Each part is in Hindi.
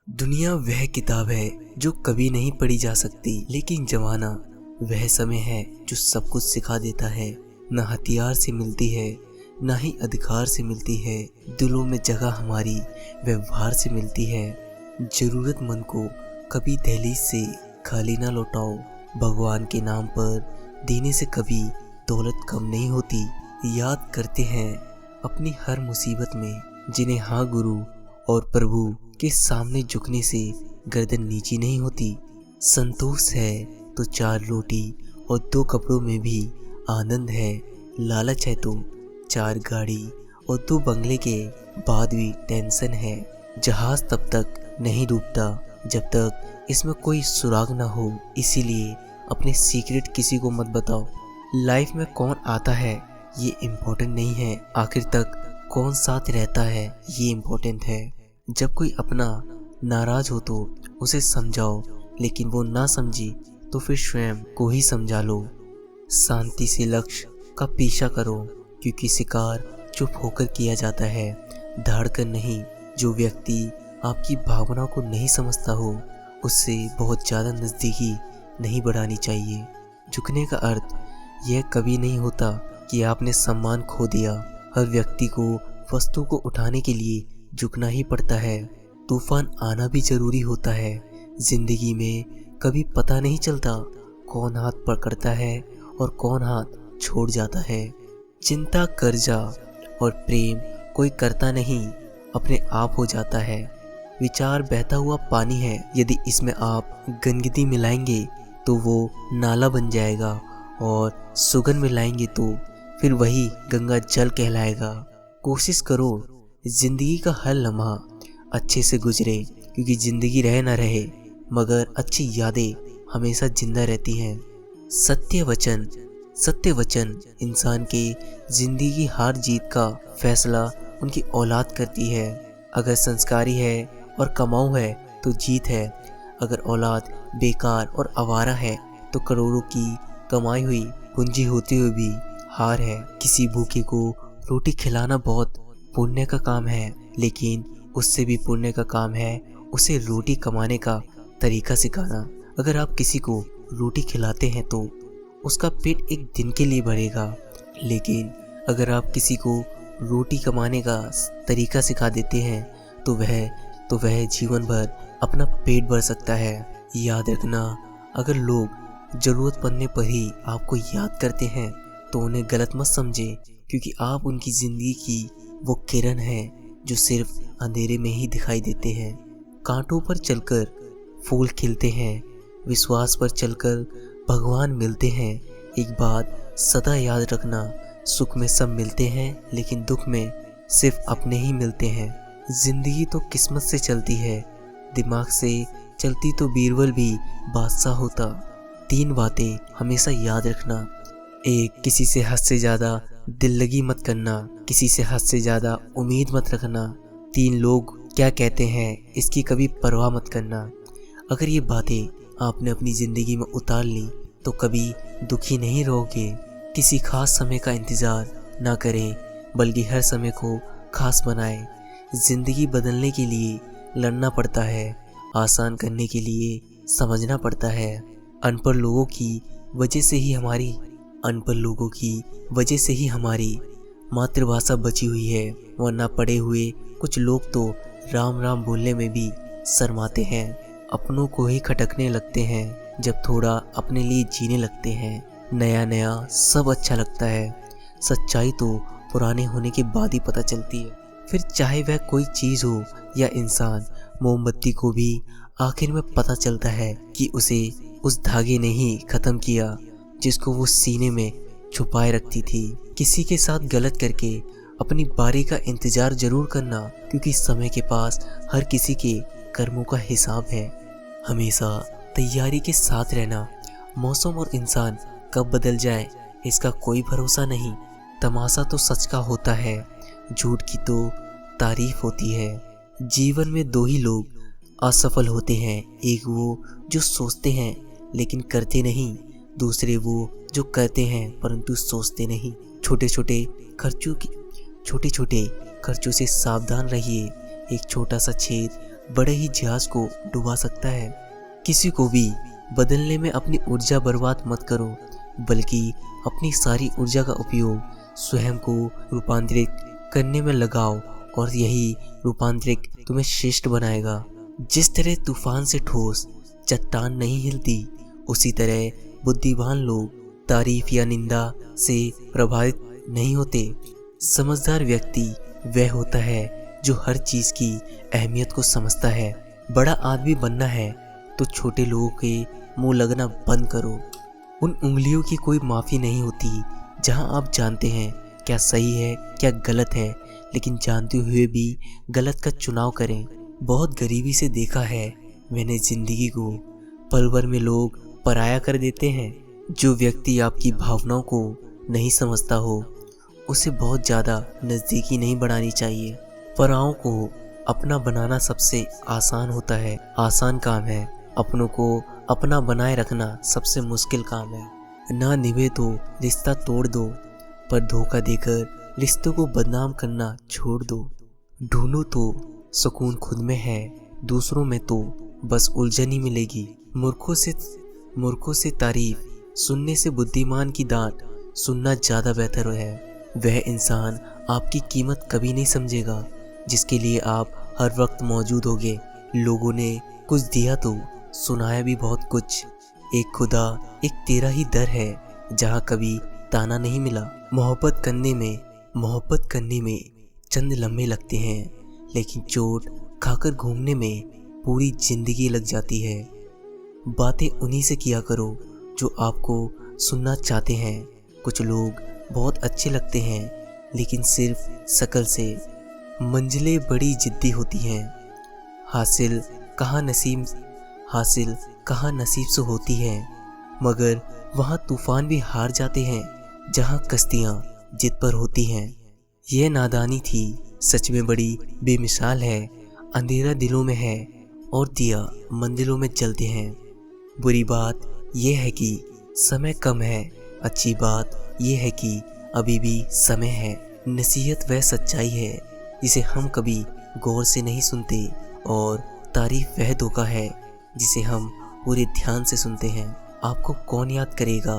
दुनिया वह किताब है जो कभी नहीं पढ़ी जा सकती, लेकिन जमाना वह समय है जो सब कुछ सिखा देता है। न हथियार से मिलती है, न ही अधिकार से मिलती है। दिलों में जगह हमारी व्यवहार से मिलती है। जरूरतमंद को कभी दहलीज से खाली ना लौटाओ। भगवान के नाम पर देने से कभी दौलत कम नहीं होती। याद करते हैं अपनी हर मुसीबत में जिन्हें हाँ गुरु और प्रभु के सामने झुकने से गर्दन नीची नहीं होती। संतोष है तो 4 रोटी और 2 कपड़ों में भी आनंद है। लालच है तो 4 गाड़ी और 2 बंगले के बाद भी टेंशन है। जहाज तब तक नहीं डूबता जब तक इसमें कोई सुराग ना हो। इसीलिए अपने सीक्रेट किसी को मत बताओ। लाइफ में कौन आता है ये इम्पोर्टेंट नहीं है, आखिर तक कौन साथ रहता है ये इम्पोर्टेंट है। जब कोई अपना नाराज हो तो उसे समझाओ, लेकिन वो ना समझी तो फिर स्वयं को ही समझा लो। शांति से लक्ष्य का पीछा करो, क्योंकि शिकार चुप होकर किया जाता है, दहाड़कर नहीं। जो व्यक्ति आपकी भावनाओं को नहीं समझता हो उससे बहुत ज़्यादा नज़दीकी नहीं बढ़ानी चाहिए। झुकने का अर्थ यह कभी नहीं होता कि आपने सम्मान खो दिया। हर व्यक्ति को वस्तु को उठाने के लिए झुकना ही पड़ता है। तूफान आना भी जरूरी होता है। जिंदगी में कभी पता नहीं चलता कौन हाथ पकड़ता है और कौन हाथ छोड़ जाता है। चिंता, कर्जा और प्रेम कोई करता नहीं, अपने आप हो जाता है। विचार बहता हुआ पानी है, यदि इसमें आप गंदगी मिलाएंगे तो वो नाला बन जाएगा, और सुगंध मिलाएंगे तो फिर वही गंगा जल कहलाएगा। कोशिश करो जिंदगी का हर लम्हा अच्छे से गुजरे, क्योंकि जिंदगी रहे ना रहे मगर अच्छी यादें हमेशा जिंदा रहती हैं। सत्य वचन इंसान के जिंदगी की हार जीत का फैसला उनकी औलाद करती है। अगर संस्कारी है और कमाऊ है तो जीत है। अगर औलाद बेकार और आवारा है तो करोड़ों की कमाई हुई पूंजी होते हुए भी हार है। किसी भूखे को रोटी खिलाना बहुत पुण्य का काम है, लेकिन उससे भी पुण्य का काम है उसे रोटी कमाने का तरीका सिखाना। अगर आप किसी को रोटी खिलाते हैं तो उसका पेट एक दिन के लिए भरेगा, लेकिन अगर आप किसी को रोटी कमाने का तरीका सिखा देते हैं तो वह जीवन भर अपना पेट भर सकता है। याद रखना, अगर लोग जरूरत पड़ने पर ही आपको याद करते हैं तो उन्हें गलत मत समझे, क्योंकि आप उनकी जिंदगी की वो किरण है जो सिर्फ अंधेरे में ही दिखाई देते हैं। कांटों पर चलकर फूल खिलते हैं, विश्वास पर चलकर भगवान मिलते हैं। एक बात सदा याद रखना, सुख में सब मिलते हैं लेकिन दुख में सिर्फ अपने ही मिलते हैं। जिंदगी तो किस्मत से चलती है, दिमाग से चलती तो बीरबल भी बादशाह होता। 3 बातें हमेशा याद रखना। 1, किसी से हद से ज़्यादा दिल लगी मत करना। किसी से हद से ज़्यादा उम्मीद मत रखना। 3, लोग क्या कहते हैं इसकी कभी परवाह मत करना। अगर ये बातें आपने अपनी ज़िंदगी में उतार ली तो कभी दुखी नहीं रहोगे। किसी खास समय का इंतज़ार ना करें, बल्कि हर समय को खास बनाएं। ज़िंदगी बदलने के लिए लड़ना पड़ता है, आसान करने के लिए समझना पड़ता है। अनपढ़ लोगों की वजह से ही हमारी मातृभाषा बची हुई है, वरना पढ़े हुए कुछ लोग तो राम राम बोलने में भी शर्माते हैं। अपनों को ही खटकने लगते हैं जब थोड़ा अपने लिए जीने लगते हैं। नया नया सब अच्छा लगता है, सच्चाई तो पुराने होने के बाद ही पता चलती है। फिर चाहे वह कोई चीज़ हो या इंसान, मोमबत्ती को भी आखिर में पता चलता है कि उसे उस धागे ने ही ख़त्म किया जिसको वो सीने में छुपाए रखती थी। किसी के साथ गलत करके अपनी बारी का इंतज़ार जरूर करना, क्योंकि समय के पास हर किसी के कर्मों का हिसाब है। हमेशा तैयारी के साथ रहना। मौसम और इंसान कब बदल जाए इसका कोई भरोसा नहीं। तमाशा तो सच का होता है, झूठ की तो तारीफ होती है। जीवन में 2 ही लोग असफल होते हैं, एक वो जो सोचते हैं लेकिन करते नहीं, दूसरे वो जो करते हैं परंतु सोचते नहीं। छोटे छोटे खर्चों से सावधान रहिए। एक छोटा सा छेद बड़े ही जहाज को डुबा सकता है। किसी को भी बदलने में अपनी ऊर्जा बर्बाद मत करो, बल्कि अपनी सारी ऊर्जा का उपयोग स्वयं को रूपांतरित करने में लगाओ और यही रूपांतरित तुम्हें श्रेष्ठ बनाएगा। जिस तरह तूफान से ठोस चट्टान नहीं हिलती, उसी तरह बुद्धिमान लोग तारीफ या निंदा से प्रभावित नहीं होते। समझदार व्यक्ति वह होता है जो हर चीज की अहमियत को समझता है। बड़ा आदमी बनना है तो छोटे लोगों के मुंह लगना बंद करो। उन उंगलियों की कोई माफी नहीं होती जहां आप जानते हैं क्या सही है क्या गलत है, लेकिन जानते हुए भी गलत का चुनाव करें। बहुत गरीबी से देखा है मैंने जिंदगी को, पल भर में लोग पराया कर देते हैं। जो व्यक्ति आपकी भावनाओं को नहीं समझता हो, उसे बहुत ज़्यादा नज़दीकी नहीं बढ़ानी चाहिए। पराओं को अपना बनाना सबसे आसान होता है, आसान काम है। अपनों को अपना बनाए रखना सबसे मुश्किल काम है। ना निभे तो रिश्ता तोड़ दो, पर धोखा देकर रिश्तों को बदनाम करना छोड़ दो। ढूंढो तो सुकून खुद में है, दूसरों में तो बस उलझन ही मिलेगी। मूर्खों से तारीफ सुनने से बुद्धिमान की डांट सुनना ज़्यादा बेहतर है। वह इंसान आपकी कीमत कभी नहीं समझेगा जिसके लिए आप हर वक्त मौजूद होगे। लोगों ने कुछ दिया तो सुनाया भी बहुत कुछ। एक खुदा एक तेरा ही दर है जहाँ कभी ताना नहीं मिला। मोहब्बत करने में चंद लम्हे लगते हैं, लेकिन चोट खाकर घूमने में पूरी जिंदगी लग जाती है। बातें उन्हीं से किया करो जो आपको सुनना चाहते हैं। कुछ लोग बहुत अच्छे लगते हैं, लेकिन सिर्फ शक्ल से। मंजिलें बड़ी जिद्दी होती हैं, हासिल कहाँ नसीब से होती है। मगर वहाँ तूफान भी हार जाते हैं जहाँ कश्तियाँ जिद पर होती हैं। यह नादानी थी, सच में बड़ी बेमिसाल है। अंधेरा दिलों में है और दिया मंदिरों में जलते हैं। बुरी बात यह है कि समय कम है, अच्छी बात यह है कि अभी भी समय है। नसीहत वह सच्चाई है जिसे हम कभी गौर से नहीं सुनते, और तारीफ वह धोखा है जिसे हम पूरे ध्यान से सुनते हैं। आपको कौन याद करेगा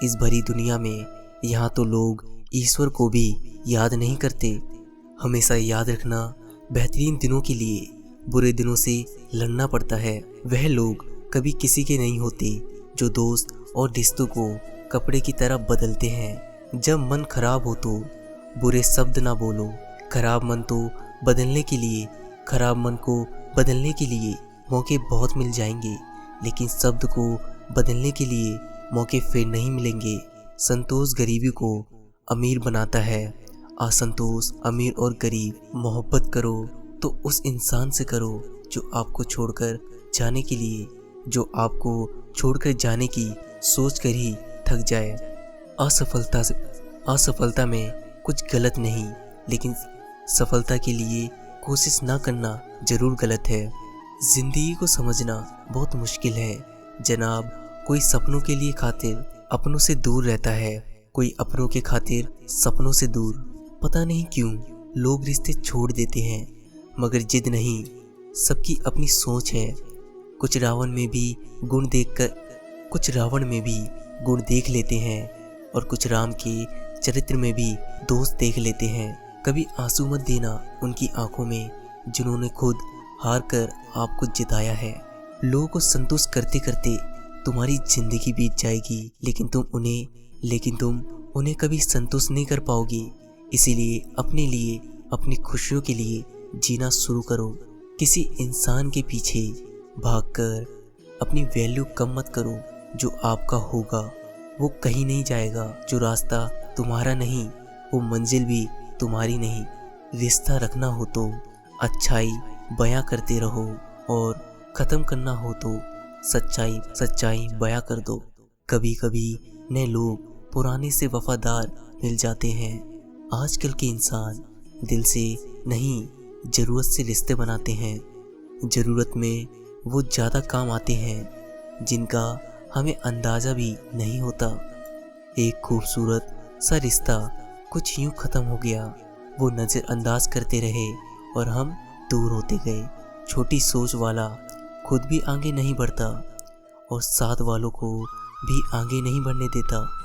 इस भरी दुनिया में? यहाँ तो लोग ईश्वर को भी याद नहीं करते। हमेशा याद रखना, बेहतरीन दिनों के लिए बुरे दिनों से लड़ना पड़ता है। वह लोग कभी किसी के नहीं होते जो दोस्त और रिश्तों को कपड़े की तरह बदलते हैं। जब मन खराब हो तो बुरे शब्द ना बोलो। खराब मन को बदलने के लिए मौके बहुत मिल जाएंगे, लेकिन शब्द को बदलने के लिए मौके फिर नहीं मिलेंगे। संतोष गरीबी को अमीर बनाता है, असंतोष अमीर और गरीब। मोहब्बत करो तो उस इंसान से करो जो आपको छोड़कर जाने की सोच कर ही थक जाए। असफलता में कुछ गलत नहीं, लेकिन सफलता के लिए कोशिश ना करना जरूर गलत है। जिंदगी को समझना बहुत मुश्किल है जनाब। कोई सपनों के लिए खातिर अपनों से दूर रहता है, कोई अपनों के खातिर सपनों से दूर। पता नहीं क्यों लोग रिश्ते छोड़ देते हैं, मगर जिद नहीं, सबकी अपनी सोच है। कुछ रावण में भी गुण देख लेते हैं, और कुछ राम के चरित्र में भी दोस्त देख लेते हैं। कभी आंसू मत देना उनकी आंखों में जिन्होंने खुद हार कर आपको जिताया है। लोगों को संतुष्ट करते करते तुम्हारी जिंदगी बीत जाएगी, लेकिन तुम उन्हें कभी संतुष्ट नहीं कर पाओगे। इसीलिए अपने लिए, अपनी खुशियों के लिए जीना शुरू करो। किसी इंसान के पीछे भागकर अपनी वैल्यू कम मत करो। जो आपका होगा वो कहीं नहीं जाएगा। जो रास्ता तुम्हारा नहीं, वो मंजिल भी तुम्हारी नहीं। रिश्ता रखना हो तो अच्छाई बयां करते रहो, और ख़त्म करना हो तो सच्चाई बयां कर दो। कभी कभी नए लोग पुराने से वफादार मिल जाते हैं। आजकल के इंसान दिल से नहीं, ज़रूरत से रिश्ते बनाते हैं। ज़रूरत में वो ज़्यादा काम आते हैं जिनका हमें अंदाज़ा भी नहीं होता। एक खूबसूरत सा रिश्ता कुछ यूँ ख़त्म हो गया। वो नज़रअंदाज करते रहे और हम दूर होते गए। छोटी सोच वाला खुद भी आगे नहीं बढ़ता और साथ वालों को भी आगे नहीं बढ़ने देता।